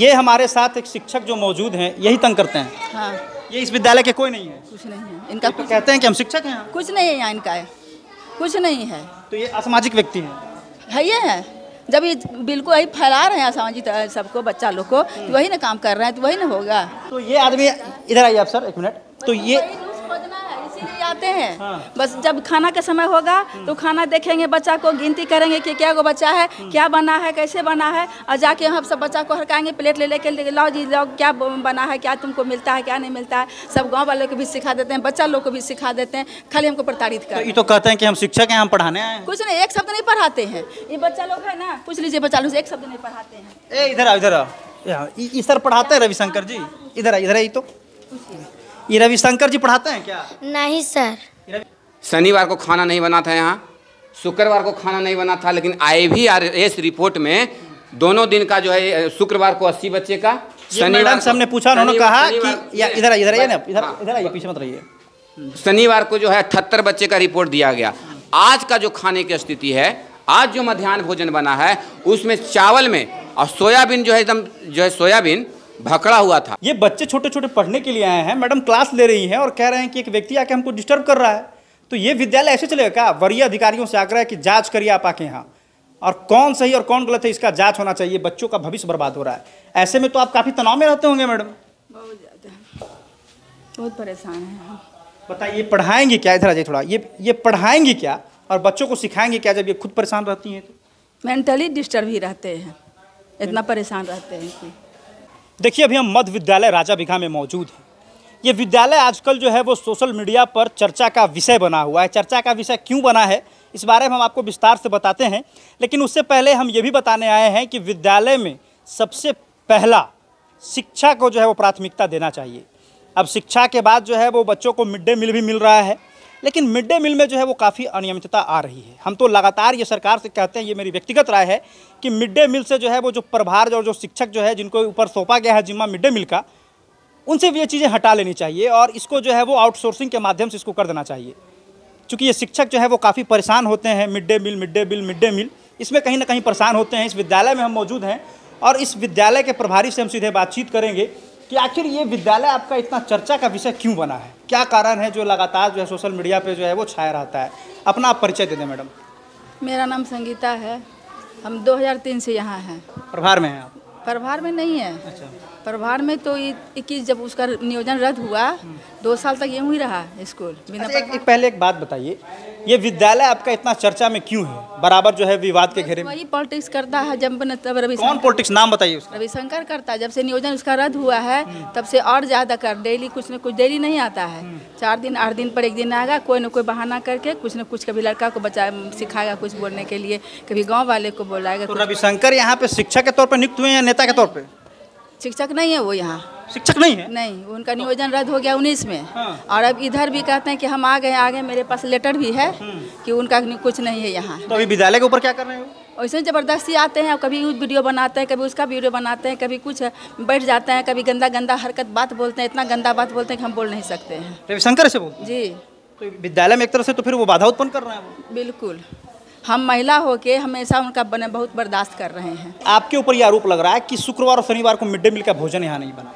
ये हमारे साथ एक शिक्षक जो मौजूद हैं यही तंग करते हैं। हाँ, ये इस विद्यालय के कोई नहीं है? कुछ नहीं है इनका। तो कहते हैं कि हम शिक्षक हैं यहाँ। कुछ नहीं है यहाँ इनका, कुछ नहीं है। तो ये असामाजिक व्यक्ति हैं। है ये है, जब ये बिल्कुल वही फैला रहे हैं असामाजिक सबको, बच्चा लोग को, तो वही ना काम कर रहे हैं, तो वही ना होगा। तो ये आदमी इधर आइए आप सर, एक मिनट। तो ये इसीलिए आते हैं। हाँ। बस जब खाना का समय होगा तो खाना देखेंगे, बच्चा को गिनती करेंगे कि क्या गो बच्चा है, क्या बना है, कैसे बना है, और जाके हम सब बच्चा को हड़काएंगे, प्लेट ले लेके लाओ जी लाओ, क्या बना है, क्या तुमको मिलता है, क्या नहीं मिलता है। सब गांव वालों को भी सिखा देते हैं, बच्चा लोग को भी सिखा देते हैं, खाली हमको प्रताड़ित कर। ये तो कहते हैं कि हम शिक्षक हैं, हम पढ़ाने आए हैं। कुछ नहीं, एक शब्द नहीं पढ़ाते हैं ये बच्चा लोग है ना, पूछ लीजिए बच्चा लोग से, एक शब्द नहीं पढ़ाते हैं। इधर आओ, इधर आओ। ये सर पढ़ाते हैं रविशंकर जी, इधर इधर आई। तो ये रविशंकर जी पढ़ाते हैं क्या? नहीं सर। शनिवार को खाना नहीं बना था यहाँ, शुक्रवार को खाना नहीं बना था, लेकिन IVRS रिपोर्ट में दोनों दिन का जो है, शुक्रवार को 80 बच्चे का, शनिवार से हमने पूछा, उन्होंने कहा कि या इधर आइए, इधर आइए ना, इधर आइए, पीछे मत रहिए। शनिवार को जो है 78 बच्चे का रिपोर्ट दिया गया। आज का जो खाने की स्थिति है, आज जो मध्याह्न भोजन बना है उसमें चावल में और सोयाबीन जो है एकदम जो है सोयाबीन भकड़ा हुआ था। ये बच्चे छोटे छोटे पढ़ने के लिए आए हैं, मैडम क्लास ले रही हैं और कह रहे हैं कि एक व्यक्ति आके हमको डिस्टर्ब कर रहा है। तो ये विद्यालय ऐसे चलेगा क्या? वरीय अधिकारियों से आग्रह है कि जांच करिए आप आके यहाँ, और कौन सही और कौन गलत है इसका जांच होना चाहिए। बच्चों का भविष्य बर्बाद हो रहा है। ऐसे में तो आप काफी तनाव में रहते होंगे मैडम। बहुत ज़्यादा, बहुत परेशान हैं। बताइए पढ़ाएंगे क्या? इधर आ जाइए थोड़ा। ये पढ़ाएंगे क्या और बच्चों को सिखाएंगे क्या जब ये खुद परेशान रहती हैं? तो मेंटली डिस्टर्ब ही रहते हैं, इतना परेशान रहते हैं कि। देखिए, अभी हम मध्य विद्यालय राजा बिघा में मौजूद हैं। ये विद्यालय आजकल जो है वो सोशल मीडिया पर चर्चा का विषय बना हुआ है। चर्चा का विषय क्यों बना है इस बारे में हम आपको विस्तार से बताते हैं, लेकिन उससे पहले हम ये भी बताने आए हैं कि विद्यालय में सबसे पहला शिक्षा को जो है वो प्राथमिकता देना चाहिए। अब शिक्षा के बाद जो है वो बच्चों को मिड डे मील भी मिल रहा है, लेकिन मिड डे मील में जो है वो काफ़ी अनियमितता आ रही है। हम तो लगातार ये सरकार से कहते हैं, ये मेरी व्यक्तिगत राय है कि मिड डे मील से जो है वो जो प्रभार और जो शिक्षक जो है जिनको ऊपर सौंपा गया है जिम्मा मिड डे मील का, उनसे भी ये चीज़ें हटा लेनी चाहिए और इसको जो है वो आउटसोर्सिंग के माध्यम से इसको कर देना चाहिए। क्योंकि ये शिक्षक जो है वो काफ़ी परेशान होते हैं। मिड डे मील इसमें कहीं ना कहीं परेशान होते हैं। इस विद्यालय में हम मौजूद हैं और इस विद्यालय के प्रभारी से हम सीधे बातचीत करेंगे कि आखिर ये विद्यालय आपका इतना चर्चा का विषय क्यों बना है, क्या कारण है जो लगातार जो है सोशल मीडिया पे जो है वो छाया रहता है। अपना आप परिचय दे दें मैडम। मेरा नाम संगीता है, हम 2003 से यहाँ हैं। प्रभार में हैं आप? प्रभार में नहीं है। अच्छा। प्रभार में तो 21 जब उसका नियोजन रद्द हुआ 2 साल तक यूँ ही रहा स्कूल बिना। अच्छा, पहले एक बात बताइए, ये विद्यालय आपका इतना चर्चा में क्यों है, बराबर जो है विवाद के घेरे में? वही पॉलिटिक्स करता है जब तब कौन पॉलिटिक्स, नाम बताइए उसका। रविशंकर करता है। जब से नियोजन उसका रद्द हुआ है तब से और ज़्यादा कर, डेली कुछ न कुछ, डेली नहीं आता है, 4 दिन 8 दिन पर एक दिन आएगा, कोई न कोई बहाना करके कुछ न कुछ, कभी लड़का को बचा सिखाएगा कुछ बोलने के लिए, कभी गाँव वाले को बोलाएगा। तो रविशंकर यहाँ पे शिक्षक के तौर पर नियुक्त हुए हैं या नेता के तौर पर? शिक्षक नहीं है वो यहाँ, शिक्षक नहीं है। नहीं, उनका नियोजन रद्द हो गया 19 में। हाँ। और अब इधर भी कहते हैं कि हम आ गए, मेरे पास लेटर भी है कि उनका कुछ नहीं है यहाँ। तो अभी विद्यालय के ऊपर क्या कर रहे हो? वैसे ज़बरदस्ती आते हैं, कभी वीडियो बनाते हैं, कभी उसका वीडियो बनाते हैं, कभी कुछ बैठ जाते हैं, कभी गंदा गंदा हरकत बात बोलते हैं, इतना गंदा बात बोलते हैं कि हम बोल नहीं सकते हैं। रविशंकर से बोलते जी। तो विद्यालय में एक तरह से तो फिर वो बाधा उत्पन्न कर रहे हैं वो। बिल्कुल, हम महिला होके हमेशा उनका बने बहुत बर्दाश्त कर रहे हैं। आपके ऊपर ये आरोप लग रहा है कि शुक्रवार और शनिवार को मिड डे मील का भोजन यहाँ नहीं बना।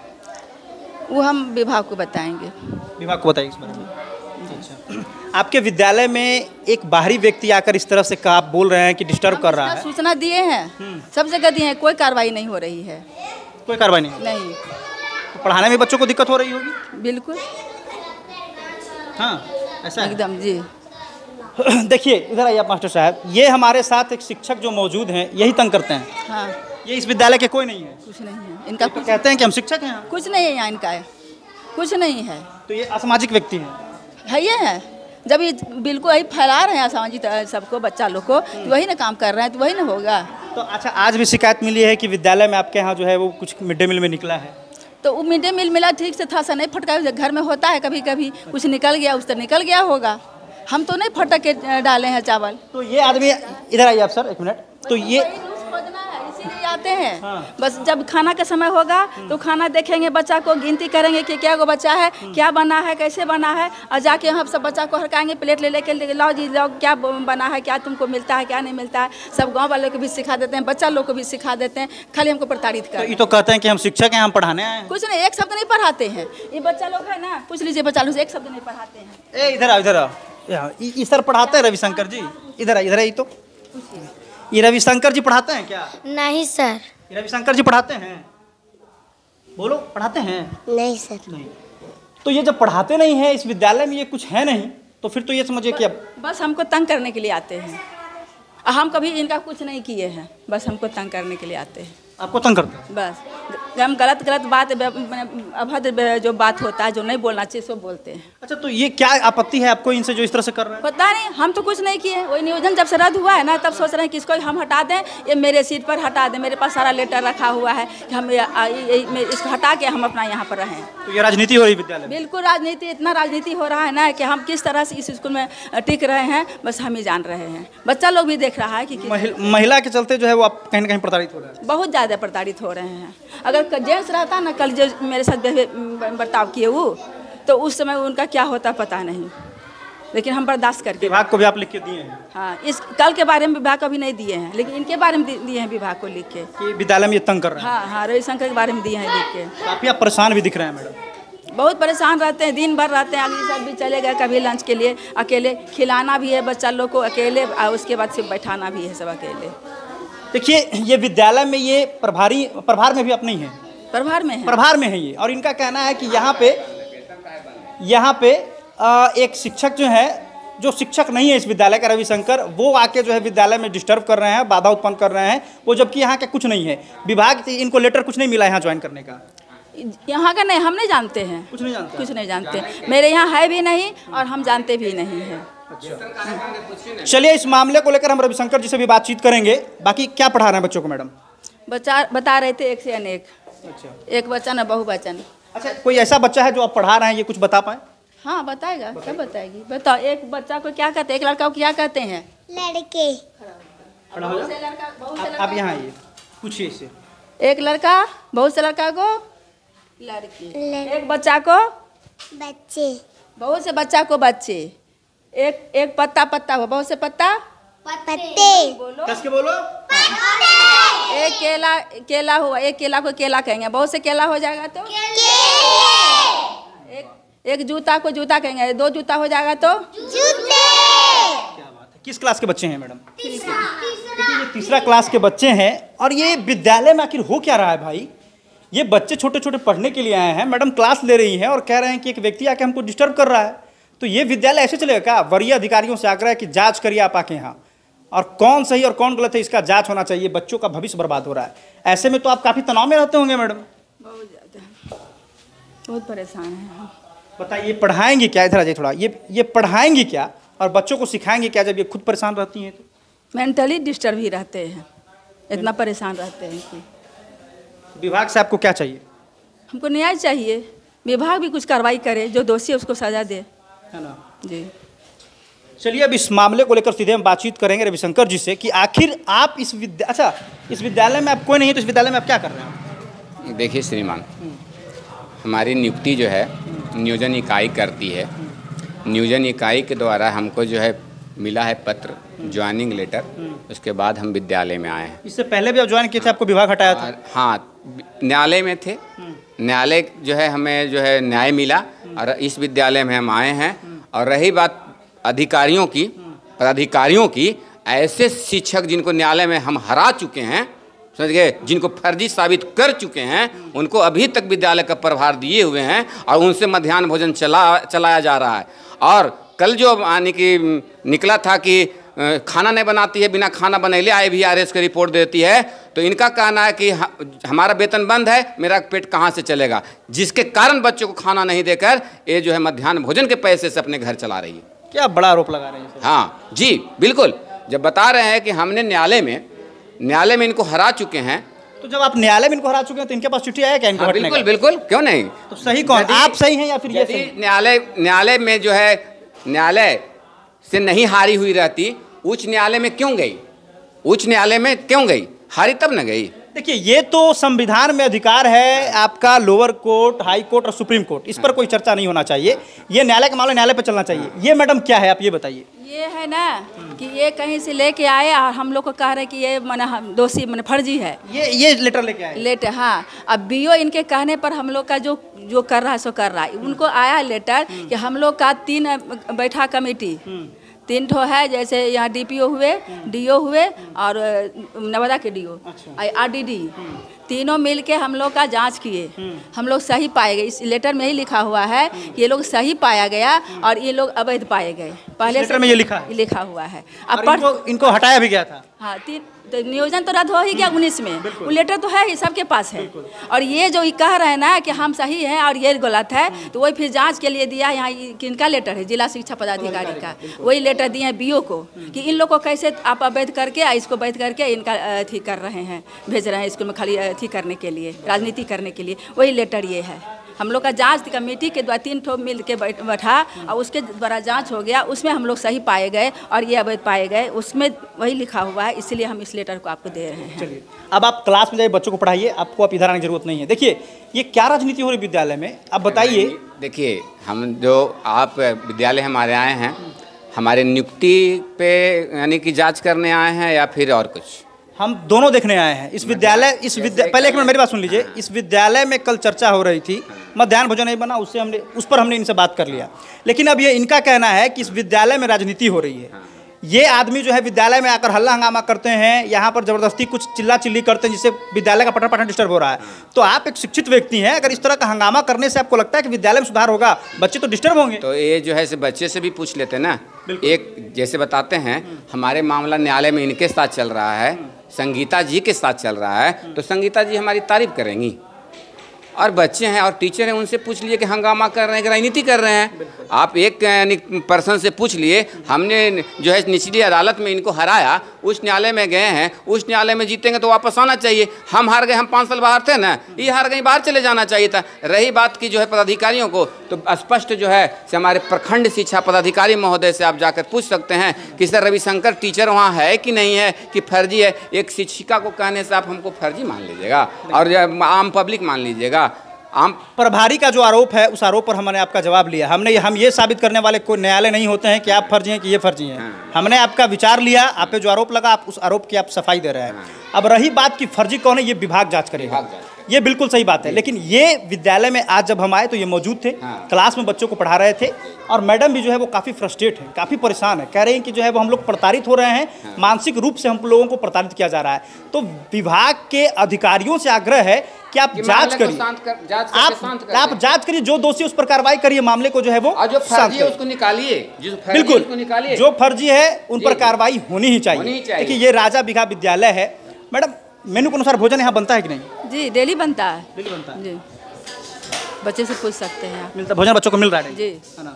वो हम विभाग को बताएंगे। विभाग को बताइए इस बारे में। अच्छा, आपके विद्यालय में एक बाहरी व्यक्ति आकर इस तरह से आप बोल रहे हैं कि डिस्टर्ब कर रहा है। सूचना दिए हैं, सब जगह दिए हैं, कोई कार्रवाई नहीं हो रही है। कोई कार्रवाई नहीं? नहीं। तो पढ़ाने में बच्चों को दिक्कत हो रही होगी? बिल्कुल। हाँ, ऐसा है? एकदम जी। देखिए, इधर आइए आप मास्टर साहब। ये हमारे साथ एक शिक्षक जो मौजूद हैं यही तंग करते हैं। हाँ, ये इस विद्यालय के कोई नहीं है? कुछ नहीं है इनका। तो कहते हैं कि हम शिक्षक हैं यहाँ। कुछ नहीं है यहाँ इनका, कुछ नहीं है। तो ये असामाजिक व्यक्ति हैं। है ये है, जब ये बिल्कुल वही फैला रहे हैं असामाजिक सबको, बच्चा लोग को, तो वही ना काम कर रहे हैं, तो वही ना होगा। तो अच्छा, आज भी शिकायत मिली है कि विद्यालय में आपके यहाँ जो है वो कुछ मिड डे मील में निकला है? तो वो मिड डे मील मिला ठीक से था, सा नहीं फटका, घर में होता है कभी कभी कुछ निकल गया, उस तरह निकल गया होगा, हम तो नहीं फटक के डाले हैं चावल। तो ये आदमी, इधर आइए आप सर, एक मिनट। तो ये नहीं आते हैं। बस जब खाना का समय होगा तो खाना देखेंगे, बच्चा को गिनती करेंगे कि क्या गो बच्चा है, क्या बना है, कैसे बना है, और जाके हम सब बच्चा को हड़काएंगे, प्लेट ले लेके लाओ जी लाओ, क्या बना है, क्या तुमको मिलता है, क्या नहीं मिलता है। सब गाँव वालों को भी सिखा देते हैं, बच्चा लोग को भी सिखा देते हैं, खाली हमको प्रताड़ित कर। ये तो कहते हैं कि हम शिक्षक हैं, हम पढ़ाने आए हैं। कुछ नहीं, एक शब्द नहीं पढ़ाते हैं ये बच्चा लोग है ना, पूछ लीजिए बच्चा लोग से, एक शब्द नहीं पढ़ाते हैं। इधर आओ, इधर आओ। ये सर पढ़ाते हैं रविशंकर जी, इधर है। ये तो ये रविशंकर जी पढ़ाते हैं क्या? नहीं सर। ये रविशंकर जी पढ़ाते हैं? बोलो, पढ़ाते हैं? नहीं सर। नहीं। तो ये जब पढ़ाते नहीं है इस विद्यालय में, ये कुछ है नहीं, तो फिर तो ये समझिए कि अब बस हमको तंग करने के लिए आते हैं। हम कभी इनका कुछ नहीं किए हैं, बस हमको तंग करने के लिए आते हैं। आपको तंग करते हैं? बस हम गलत बात, अभद्र जो बात होता है, जो नहीं बोलना चाहिए, सो बोलते हैं। अच्छा, तो ये क्या आपत्ति है आपको इनसे जो इस तरह से कर रहे हैं? पता नहीं, हम तो कुछ नहीं किए। वही नियोजन जब से रद्द हुआ है ना, तब सोच रहे हैं कि इसको हम हटा दें, ये मेरे सीट पर हटा दें। मेरे पास सारा लेटर रखा हुआ है कि हम इसको हटा के हम अपना यहाँ पर रहें। तो ये राजनीति हो रही विद्यालय? बिल्कुल राजनीति, इतना राजनीति हो रहा है ना कि हम किस तरह से इस स्कूल में टिक रहे हैं, बस हम ही जान रहे हैं। बच्चा लोग भी देख रहा है कि महिला के चलते जो है वो आप कहीं ना कहीं प्रताड़ित हो रहे हैं। बहुत ज़्यादा प्रताड़ित हो रहे हैं। अगर जेंट्स रहता ना, कल जो मेरे साथ बर्ताव किए वो, तो उस समय उनका क्या होता पता नहीं, लेकिन हम बर्दाश्त करके। विभाग को भी आप लिख के दिए हैं? हाँ, इस कल के बारे में विभाग को भी नहीं दिए हैं, लेकिन इनके बारे में दिए हैं विभाग को लिख के कि विद्यालय में ये तंग कर रहे हैं। हाँ हाँ, रविशंकर के बारे में दिए हैं लिख के। काफी आप परेशान भी दिख रहे हैं मैडम। बहुत परेशान रहते हैं, दिन भर रहते हैं। अगली साल भी चले गए कभी लंच के लिए, अकेले खिलाना भी है बच्चा लोग को अकेले, और उसके बाद सिर्फ बैठाना भी है सब अकेले। देखिए, ये विद्यालय में ये प्रभार में भी आप नहीं है? प्रभार में है, प्रभार में है ये। और इनका कहना है कि यहाँ पे एक शिक्षक जो है, जो शिक्षक नहीं है इस विद्यालय का, रविशंकर, वो आके जो है विद्यालय में डिस्टर्ब कर रहे हैं, बाधा उत्पन्न कर रहे हैं, वो जबकि यहाँ का कुछ नहीं है। विभाग से इनको लेटर कुछ नहीं मिला यहाँ ज्वाइन करने का? यहाँ का नहीं, हम नहीं जानते हैं, कुछ नहीं जानते? कुछ नहीं जानते। मेरे यहाँ है भी नहीं और हम जानते भी नहीं हैं। चलिए, इस मामले को लेकर हम रविशंकर जी से भी बातचीत करेंगे। बाकी क्या पढ़ा रहे हैं बच्चों को मैडम? बता रहे थे एक से अनेक। अच्छा, एक वचन है बहुवचन। अच्छा, कोई ऐसा बच्चा है जो आप पढ़ा रहे हैं, ये कुछ बता पाए? हाँ बताएगा, क्या बताएगी? बताओ, एक बच्चा को क्या कहते हैं, एक लड़का को क्या कहते हैं? लड़के। खड़ा हो जाओ। आप यहाँ आइए, पूछिए इससे। एक लड़का, बहुत से लड़का को लड़की, एक बच्चा को बच्चे, बहुत से बच्चा को बच्चे, एक पत्ता पत्ता हो, बहुत से पत्ता पत्ते। बोलो, कस के बोलो। एक केला हुआ, एक केला को केला कहेंगे, बहुत से केला हो जाएगा तो एक जूता को जूता कहेंगे, दो जूता हो जाएगा तो जूते। क्या बात है। किस क्लास के बच्चे हैं मैडम? देखिए, ये तीसरा क्लास के बच्चे हैं। और ये विद्यालय में आखिर हो क्या रहा है भाई? ये बच्चे छोटे छोटे पढ़ने के लिए आए हैं, मैडम क्लास ले रही हैं और कह रहे हैं कि एक व्यक्ति आके हमको डिस्टर्ब कर रहा है। तो ये विद्यालय ऐसे चलेगा क्या? वरीय अधिकारियों से आग्रह है कि जांच करिए आप आके यहाँ, और कौन सही और कौन गलत है इसका जांच होना चाहिए। बच्चों का भविष्य बर्बाद हो रहा है। ऐसे में तो आप काफ़ी तनाव में रहते होंगे मैडम? बहुत ज़्यादा, बहुत परेशान हैं हम। बताइए, पढ़ाएंगे क्या? इधर आ जाइए थोड़ा। ये पढ़ाएंगे क्या और बच्चों को सिखाएंगे क्या जब ये खुद परेशान रहती हैं? तो मेंटली डिस्टर्ब ही रहते हैं, इतना परेशान रहते हैं कि। विभाग से आपको क्या चाहिए? हमको न्याय चाहिए, विभाग भी कुछ कार्रवाई करे, जो दोषी है उसको सजा दे, है ना जी। चलिए, अब इस मामले को लेकर सीधे हम बातचीत करेंगे रविशंकर जी से कि आखिर आप इस विद्यालय में आप कोई नहीं है, तो इस विद्यालय में आप क्या कर रहे हैं? देखिए श्रीमान, हमारी नियुक्ति जो है नियोजन इकाई करती है। नियोजन इकाई के द्वारा हमको जो है मिला है पत्र, ज्वाइनिंग लेटर। उसके बाद हम विद्यालय में आए हैं। इससे पहले भी आप ज्वाइन किए थे? आपको विभाग हटाया था? हाँ, न्यायालय में थे। न्यायालय जो है हमें जो है न्याय मिला और इस विद्यालय में हम आए हैं। और रही बात अधिकारियों की, पदाधिकारियों की, ऐसे शिक्षक जिनको न्यायालय में हम हरा चुके हैं, समझ गए, जिनको फर्जी साबित कर चुके हैं, उनको अभी तक विद्यालय का प्रभार दिए हुए हैं और उनसे मध्याह्न भोजन चलाया जा रहा है। और कल जो यानी कि निकला था कि खाना नहीं बनाती है, बिना खाना बनैले IVRS की रिपोर्ट देती है, तो इनका कहना है कि हमारा वेतन बंद है, मेरा पेट कहाँ से चलेगा, जिसके कारण बच्चों को खाना नहीं देकर ये जो है मध्याह्न भोजन के पैसे से अपने घर चला रही है। क्या बड़ा आरोप लगा रहे हैं? हाँ जी, बिल्कुल। जब बता रहे हैं कि हमने न्यायालय में इनको हरा चुके हैं, तो जब आप न्यायालय में इनको हरा चुके हैं तो इनके पास चिट्ठी आया क्या इनको हटने का? बिल्कुल बिल्कुल, क्यों नहीं। तो सही कौन, आप सही हैं या फिर ये सही? न्यायालय में जो है न्यायालय से नहीं हारी हुई रहती, उच्च न्यायालय में क्यों गई? उच्च न्यायालय में क्यों गई? हारी तब न गई। देखिए, ये तो संविधान में अधिकार है आपका, लोअर कोर्ट, हाई कोर्ट और सुप्रीम कोर्ट, इस पर कोई चर्चा नहीं होना चाहिए। ये न्यायालय का मामला न्यायालय पर चलना चाहिए। ये मैडम क्या है, आप ये बताइए। ये है ना कि ये कहीं से लेके आए और हम लोग को कह रहे हैं कि ये मैंने दोषी मैंने फर्जी है। ये लेटर लेके आए लेटर, हाँ। अब बीओ इनके कहने पर हम लोग का जो जो कर रहा है सो कर रहा है। उनको आया लेटर कि हम लोग का 3 बैठा कमेटी, 3 ठो है, जैसे यहाँ डीपीओ हुए, डीओ हुए और नवादा के डीओ, आरडीडी, तीनों मिल के हम लोग का जांच किए। हम लोग सही पाए गए। इस लेटर में ही लिखा हुआ है कि ये लोग सही पाया गया और ये लोग अवैध पाए गए। पहले लेटर में ये लिखा हुआ है। अब इनको हटाया भी गया था। हाँ, तो नियोजन तो रद्द हो ही गया 19 में। वो लेटर तो है ही, सबके पास है। और ये जो कह रहे हैं ना कि हम सही हैं और ये गलत है, तो वही फिर जांच के लिए दिया। यहाँ किनका लेटर है? जिला शिक्षा पदाधिकारी का। वही लेटर दिए हैं बीओ को कि इन लोग को कैसे आप अवैध करके इसको वैध करके इनका अथी कर रहे हैं, भेज रहे हैं स्कूल में खाली अथी करने के लिए, राजनीति करने के लिए। वही लेटर ये है। हम लोग का जांच कमेटी के द्वारा 3 ठो मिल के बैठा और उसके द्वारा जांच हो गया। उसमें हम लोग सही पाए गए और ये अवैध पाए गए। उसमें वही लिखा हुआ है, इसलिए हम इस लेटर को आपको दे रहे हैं। चलिए, अब आप क्लास में जाइए, बच्चों को पढ़ाइए, आपको अब इधर आने की जरूरत नहीं है। देखिए, ये क्या राजनीति हो रही विद्यालय में, आप बताइए। देखिए, हम जो आप विद्यालय हमारे आए हैं, हमारे नियुक्ति पे यानी कि जांच करने आए हैं या फिर और कुछ? हम दोनों देखने आए हैं। पहले एक मिनट मेरी बात सुन लीजिए। इस विद्यालय में कल चर्चा हो रही थी, मध्याह्न भोजन नहीं बना, उस पर हमने इनसे बात कर लिया। लेकिन अब ये इनका कहना है कि इस विद्यालय में राजनीति हो रही है। ये आदमी जो है विद्यालय में आकर हल्ला हंगामा करते हैं, यहाँ पर जबरदस्ती कुछ चिल्ला चिल्ली करते हैं, जिससे विद्यालय का पठन पाठन डिस्टर्ब हो रहा है। तो आप एक शिक्षित व्यक्ति हैं, अगर इस तरह का हंगामा करने से आपको लगता है कि विद्यालय में सुधार होगा, बच्चे तो डिस्टर्ब होंगे। तो ये जो है बच्चे से भी पूछ लेते ना। एक जैसे बताते हैं, हमारे मामला न्यायालय में इनके साथ चल रहा है, संगीता जी के साथ चल रहा है, तो संगीता जी हमारी तारीफ करेंगी। और बच्चे हैं और टीचर हैं, उनसे पूछ लिए कि हंगामा कर रहे हैं, राजनीति कर रहे हैं। आप एक पर्सन से पूछ लिए। हमने जो है निचली अदालत में इनको हराया, उस न्यायालय में गए हैं, उस न्यायालय में जीतेंगे तो वापस आना चाहिए। हम हार गए, हम 5 साल बाहर थे ना, ये हार गई, बाहर चले जाना चाहिए था। रही बात की जो है पदाधिकारियों को, तो स्पष्ट जो है हमारे प्रखंड शिक्षा पदाधिकारी महोदय से आप जाकर पूछ सकते हैं कि सर रविशंकर टीचर वहाँ है कि नहीं है, कि फर्जी है। एक शिक्षिका को कहने से आप हमको फर्जी मान लीजिएगा और आम पब्लिक मान लीजिएगा। आम प्रभारी का जो आरोप है, उस आरोप पर हमने आपका जवाब लिया। हम ये साबित करने वाले कोई न्यायालय नहीं होते हैं कि आप फर्जी हैं कि ये फर्जी हैं। हमने आपका विचार लिया, आप पे जो आरोप लगा, आप उस आरोप की आप सफाई दे रहे हैं। अब रही बात कि फर्जी कौन है, ये विभाग जांच करेगा। ये बिल्कुल सही बात है। लेकिन ये विद्यालय में आज जब हम आए तो ये मौजूद थे, क्लास में बच्चों को पढ़ा रहे थे, और मैडम भी जो है वो काफ़ी फ्रस्ट्रेट है, काफ़ी परेशान है। कह रहे हैं कि जो है वो हम लोग प्रताड़ित हो रहे हैं, मानसिक रूप से हम लोगों को प्रताड़ित किया जा रहा है। तो विभाग के अधिकारियों से आग्रह है कि आप जांच करिए, आप जांच करिए, जो दोषी उस पर कार्रवाई करिए, मामले को जो है वो जो फर्जी है उसको निकालिए। बिल्कुल, जो फर्जी है उन पर कार्रवाई होनी ही चाहिए। देखिए, ये राजा बिघा विद्यालय है। मैडम, मेनू के अनुसार भोजन यहाँ बनता है कि नहीं? जी, डेली बनता है। डेली बनता है जी, बच्चे से पूछ सकते हैं। मिलता भोजन बच्चों को मिल रहा है जी, है ना?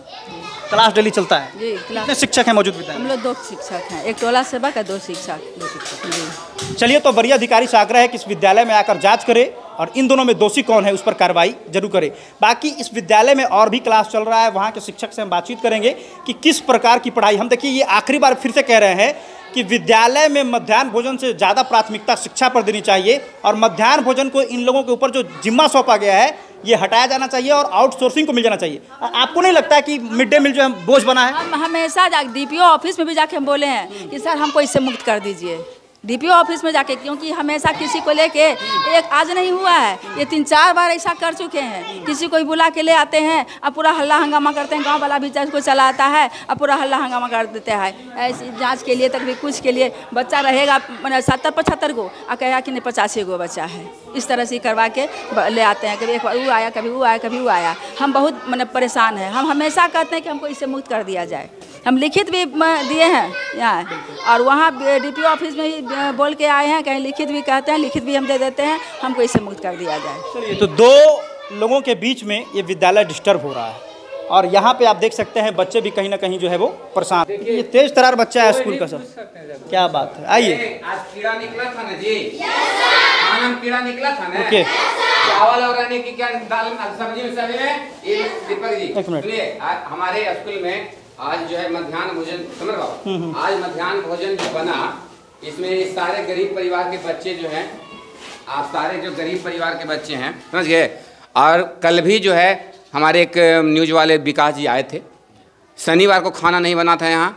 क्लास डेली चलता है जी। कितने शिक्षक हैं मौजूद विद्यालय? हम लोग 2 शिक्षक हैं, एक टोला सेवा का 2 शिक्षक। जी, चलिए, तो वरीय अधिकारी से आग्रह है कि इस विद्यालय में आकर जांच करे और इन दोनों में दोषी कौन है उस पर कार्रवाई जरूर करे। बाकी इस विद्यालय में और भी क्लास चल रहा है, वहाँ के शिक्षक से हम बातचीत करेंगे कि किस प्रकार की पढ़ाई। हम देखिए, ये आखिरी बार फिर से कह रहे हैं कि विद्यालय में मध्याह्न भोजन से ज़्यादा प्राथमिकता शिक्षा पर देनी चाहिए, और मध्याह्न भोजन को इन लोगों के ऊपर जो जिम्मा सौंपा गया है ये हटाया जाना चाहिए और आउटसोर्सिंग को मिल जाना चाहिए। आपको नहीं लगता है कि मिड डे मील जो है बोझ बना है? हम हमेशा डीपीओ ऑफिस में भी जाके हम बोले हैं कि सर हमको इससे मुक्त कर दीजिए, डीपीओ ऑफिस में जाके, क्योंकि हमेशा किसी को लेके, एक आज नहीं हुआ है, ये 3-4 बार ऐसा कर चुके हैं। किसी को बुला के ले आते हैं, अब पूरा हल्ला हंगामा करते हैं, गांव वाला भी को चलाता है, अब पूरा हल्ला हंगामा कर देते हैं। ऐसी जांच के लिए तक भी कुछ के लिए बच्चा रहेगा 70-75 गो, और कहेगा कि नहीं 85 गो बच्चा है। इस तरह से करवा के ले आते हैं। कभी एक बार वो आया, कभी वो आया, कभी वो आया। हम बहुत परेशान हैं। हम हमेशा कहते हैं कि हमको इससे मुक्त कर दिया जाए। हम लिखित भी दिए हैं यहाँ, और वहाँ डीपीओ ऑफिस में भी बोल के आए हैं, कहीं लिखित भी कहते हैं, लिखित भी हम दे देते हैं, हमको इससे मुक्त कर दिया जाए। चलिए, तो 2 लोगों के बीच में ये विद्यालय डिस्टर्ब हो रहा है, और यहाँ पे आप देख सकते हैं बच्चे भी कहीं ना कहीं जो है वो परेशान। ये तेज तरार बच्चा है स्कूल का सब, क्या बात है। आइए, आज कीड़ा निकला था ना जी, खाना में कीड़ा निकला था ना। ओके, चावल और रहने की क्या दाल सब्जी में सब है। ये दीपक जी एक मिनट, सुनिए, हमारे स्कूल में आज जो है मध्याह्न भोजन, समझ रहा हूँ, आज मध्याह्न भोजन जो बना इसमें सारे गरीब परिवार के बच्चे जो हैं, आप सारे जो गरीब परिवार के बच्चे हैं, समझ गए। और कल भी जो है हमारे एक न्यूज़ वाले विकास जी आए थे। शनिवार को खाना नहीं बना था यहाँ,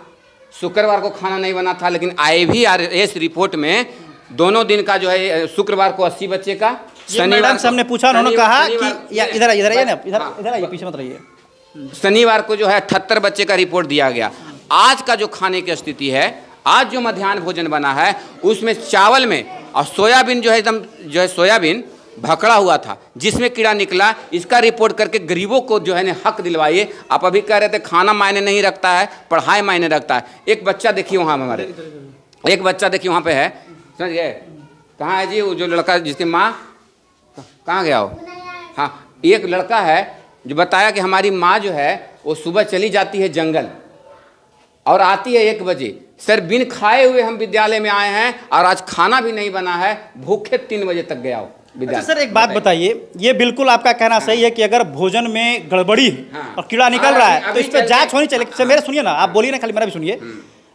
शुक्रवार को खाना नहीं बना था, लेकिन IVRS रिपोर्ट में दोनों दिन का जो है, शुक्रवार को 80 बच्चे का, शनिवार से हमने पूछा, उन्होंने कहा कि इधर आइए ना, इधर आइए, पीछे मत रहिए। शनिवार को जो है 78 बच्चे का रिपोर्ट दिया गया। आज का जो खाने की स्थिति है, आज जो मध्याह्न भोजन बना है उसमें चावल में और सोयाबीन जो है एकदम जो है सोयाबीन भकड़ा हुआ था, जिसमें कीड़ा निकला। इसका रिपोर्ट करके गरीबों को जो है हक दिलवाइए। आप अभी कह रहे थे खाना मायने नहीं रखता है, पढ़ाई मायने रखता है। एक बच्चा देखिए वहाँ हमारे, एक बच्चा देखिए वहाँ पे है, समझ गए। कहाँ है जी वो जो लड़का जिसकी माँ, कहाँ गया हो? हाँ, एक लड़का है जो बताया कि हमारी माँ जो है वो सुबह चली जाती है जंगल और आती है 1 बजे। सर, बिन खाए हुए हम विद्यालय में आए हैं और आज खाना भी नहीं बना है, भूखे 3 बजे तक गया हो विद्यालय। अच्छा सर, एक बात बताइए, ये बिल्कुल आपका कहना सही है कि अगर भोजन में गड़बड़ी है और कीड़ा निकल रहा है तो इस पर जांच होनी चाहिए। सर मेरे सुनिए ना, आप बोलिए ना, खाली मेरा भी सुनिए।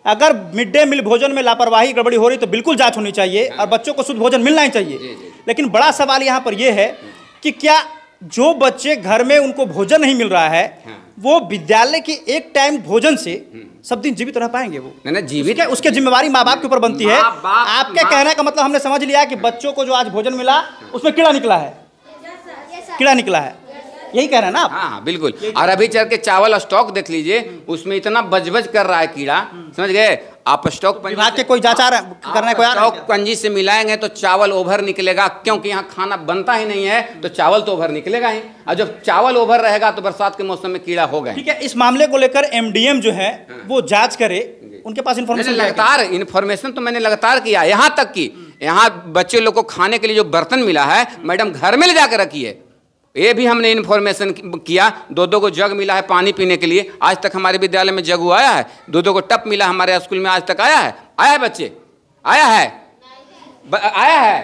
अगर मिड डे मील भोजन में लापरवाही गड़बड़ी हो रही तो बिल्कुल जांच होनी चाहिए और बच्चों को शुद्ध भोजन मिलना ही चाहिए। लेकिन बड़ा सवाल यहाँ पर यह है कि क्या जो बच्चे घर में उनको भोजन नहीं मिल रहा है वो विद्यालय के एक टाइम भोजन से सब दिन जीवित रह पाएंगे? वो नहीं, जीवित उसके जिम्मेवारी माँ बाप के ऊपर बनती है। आपके कहने का मतलब हमने समझ लिया कि बच्चों को जो आज भोजन मिला उसमें कीड़ा निकला है, कीड़ा निकला है, यही कह रहे हैं ना आप? हाँ बिल्कुल। और अभी चल के चावल स्टॉक देख लीजिए, उसमें इतना बजबज कर रहा है कीड़ा, समझ गए आप। स्टॉक विभाग के कोई जांच करने को स्टॉक पंजी से मिलाएंगे तो चावल ओवर निकलेगा, क्योंकि यहाँ खाना बनता ही नहीं है तो चावल तो ओवर निकलेगा ही। और जब चावल ओवर रहेगा तो बरसात के मौसम में कीड़ा होगा। ठीक है, इस मामले को लेकर MDM जो है वो जांच करे, उनके पास इन्फॉर्मेशन लगातार इन्फॉर्मेशन तो मैंने लगातार किया, यहाँ तक कि यहाँ बच्चे लोग को खाने के लिए जो बर्तन मिला है मैडम घर में ले जाकर रखिए, ये भी हमने इन्फॉर्मेशन किया। 2-2 को जग मिला है पानी पीने के लिए, आज तक हमारे विद्यालय में जग आया है। 2-2 को टप मिला हमारे स्कूल में, आज तक आया है? आया है बच्चे? आया है? आया है?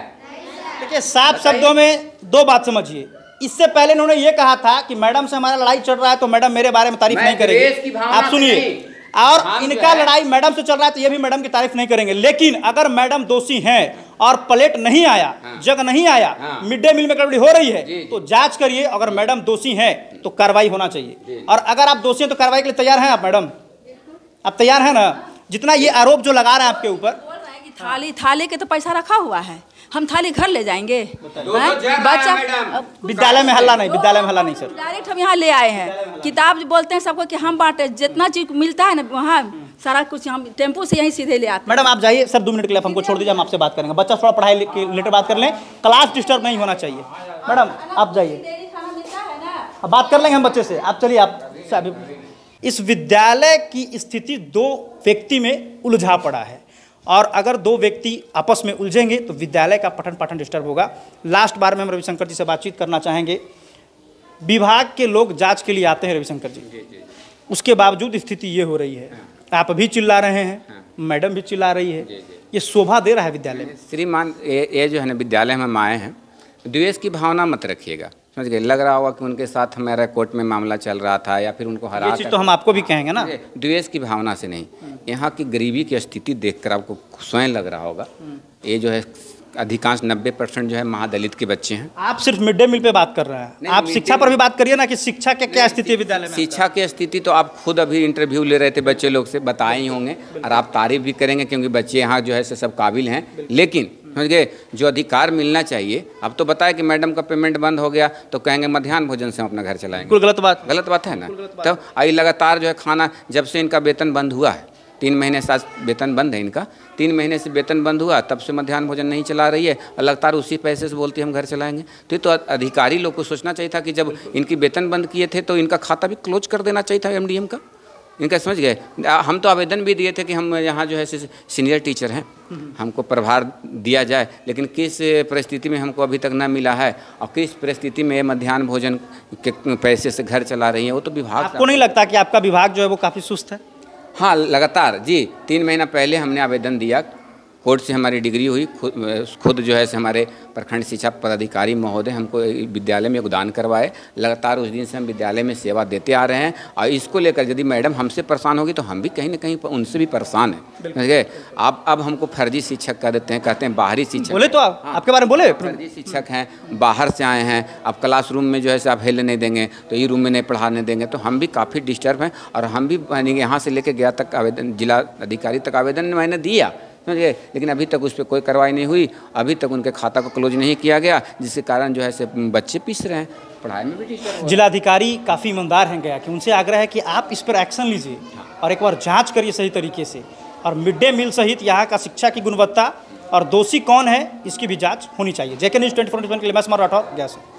देखिए, साफ शब्दों में 2 बात समझिए। इससे पहले इन्होंने ये कहा था कि मैडम से हमारा लड़ाई चल रहा है तो मैडम मेरे बारे में तारीफ नहीं करेगी। आप सुनिए, और इनका लड़ाई मैडम से चल रहा है तो ये भी मैडम की तारीफ नहीं करेंगे। लेकिन अगर मैडम दोषी हैं और प्लेट नहीं आया, जग नहीं आया, मिड डे मील में गड़बड़ी हो रही है तो जांच करिए। अगर मैडम दोषी हैं तो कार्रवाई होना चाहिए। और अगर आप दोषी हैं तो कार्रवाई के लिए तैयार हैं आप? मैडम आप तैयार हैं ना? जितना ये आरोप जो लगा रहे हैं आपके ऊपर, थाली के तो पैसा रखा हुआ है, हम थाली घर ले जाएंगे? बच्चा विद्यालय में हल्ला नहीं, विद्यालय में हल्ला नहीं सर, डायरेक्ट हम यहाँ ले आए हैं। किताब बोलते हैं सबको कि हम बांटे, जितना चीज मिलता है ना वहाँ सारा कुछ हम टेम्पो से यहीं सीधे ले आते हैं। मैडम आप जाइए सर, 2 मिनट के लिए हमको छोड़ दीजिए, हम आपसे बात करेंगे। बच्चा थोड़ा पढ़ाई के रिलेटेड बात कर लें, क्लास डिस्टर्ब नहीं होना चाहिए। मैडम आप जाइए, अब बात कर लेंगे हम बच्चे से। आप चलिए, आप इस विद्यालय की स्थिति 2 व्यक्ति में उलझा पड़ा है और अगर 2 व्यक्ति आपस में उलझेंगे तो विद्यालय का पठन पाठन डिस्टर्ब होगा। लास्ट बार में हम रविशंकर जी से बातचीत करना चाहेंगे। विभाग के लोग जांच के लिए आते हैं रविशंकर जी, उसके बावजूद स्थिति ये हो रही है। आप भी चिल्ला रहे हैं, मैडम भी चिल्ला रही है, ये शोभा दे रहा है विद्यालय में? श्रीमान, ये जो है ना विद्यालय में हम आए हैं, द्वेष की भावना मत रखिएगा, समझ गए। लग रहा होगा कि उनके साथ हमारा कोर्ट में मामला चल रहा था या फिर उनको हरा, तो हम आपको भी कहेंगे ना, द्वेष की भावना से नहीं। यहाँ की गरीबी की स्थिति देखकर आपको स्वयं लग रहा होगा, ये जो है अधिकांश 90% जो है महादलित के बच्चे हैं। आप सिर्फ मिड डे मील पे बात कर रहे हैं, आप शिक्षा पर भी बात करिए ना कि शिक्षा की क्या स्थिति है विद्यालय में? शिक्षा की स्थिति तो आप खुद अभी इंटरव्यू ले रहे थे बच्चे लोग से, बताए ही होंगे और आप तारीफ भी करेंगे क्योंकि बच्चे यहाँ जो है सब काबिल हैं। लेकिन समझ गए, जो अधिकार मिलना चाहिए, अब तो बताया कि मैडम का पेमेंट बंद हो गया तो कहेंगे मध्याह्न भोजन से हम अपना घर चलाएंगे। बिल्कुल गलत बात है ना। तब आई लगातार जो है खाना, जब से इनका वेतन बंद हुआ है, 3 महीने से वेतन बंद है इनका, 3 महीने से वेतन बंद हुआ, तब से मध्याह्न भोजन नहीं चला रही है और लगातार उसी पैसे से बोलती है हम घर चलाएंगे। तो ये तो अधिकारी लोग को सोचना चाहिए था कि जब इनकी वेतन बंद किए थे तो इनका खाता भी क्लोज कर देना चाहिए था MDM का इनका, समझ गए। हम तो आवेदन भी दिए थे कि हम यहाँ जो है सीनियर टीचर हैं, हमको प्रभार दिया जाए, लेकिन किस परिस्थिति में हमको अभी तक न मिला है और किस परिस्थिति में मध्याह्न भोजन के पैसे से घर चला रही है, वो तो विभाग। आपको नहीं लगता कि आपका विभाग जो है वो काफ़ी सुस्त है? हाँ, लगातार जी। 3 महीना पहले हमने आवेदन दिया कोर्ट से हमारी डिग्री हुई, खुद जो है से हमारे प्रखंड शिक्षा पदाधिकारी महोदय हमको विद्यालय में योगदान करवाए। लगातार उस दिन से हम विद्यालय में सेवा देते आ रहे हैं और इसको लेकर यदि मैडम हमसे परेशान होगी तो हम भी कहीं ना कहीं उनसे भी परेशान हैं। ठीक है, आप अब हमको फर्जी शिक्षक कह देते हैं, कहते हैं बाहरी शिक्षक। बोले तो आप आपके बारे में बोले, फर्जी शिक्षक हैं, बाहर से आए हैं, अब क्लासरूम में जो है से आप हेलने नहीं देंगे तो ये रूम में नहीं पढ़ाने देंगे, तो हम भी काफ़ी डिस्टर्ब हैं। और हम भी यहाँ से लेके गया तक आवेदन, जिला अधिकारी तक आवेदन मैंने दिया, समझिए, लेकिन अभी तक उस पर कोई कार्रवाई नहीं हुई। अभी तक उनके खाता को क्लोज नहीं किया गया, जिसके कारण जो है से बच्चे पिस रहे हैं, पढ़ाई में भी डिस्टर्ब। जिलाधिकारी काफ़ी ईमानदार हैं गया कि उनसे आग्रह है कि आप इस पर एक्शन लीजिए और एक बार जांच करिए सही तरीके से, और मिड डे मील सहित यहाँ का शिक्षा की गुणवत्ता और दोषी कौन है इसकी भी जांच होनी चाहिए। जेके न्यूज़ 24/7 के लिए मैं राठौर गया से।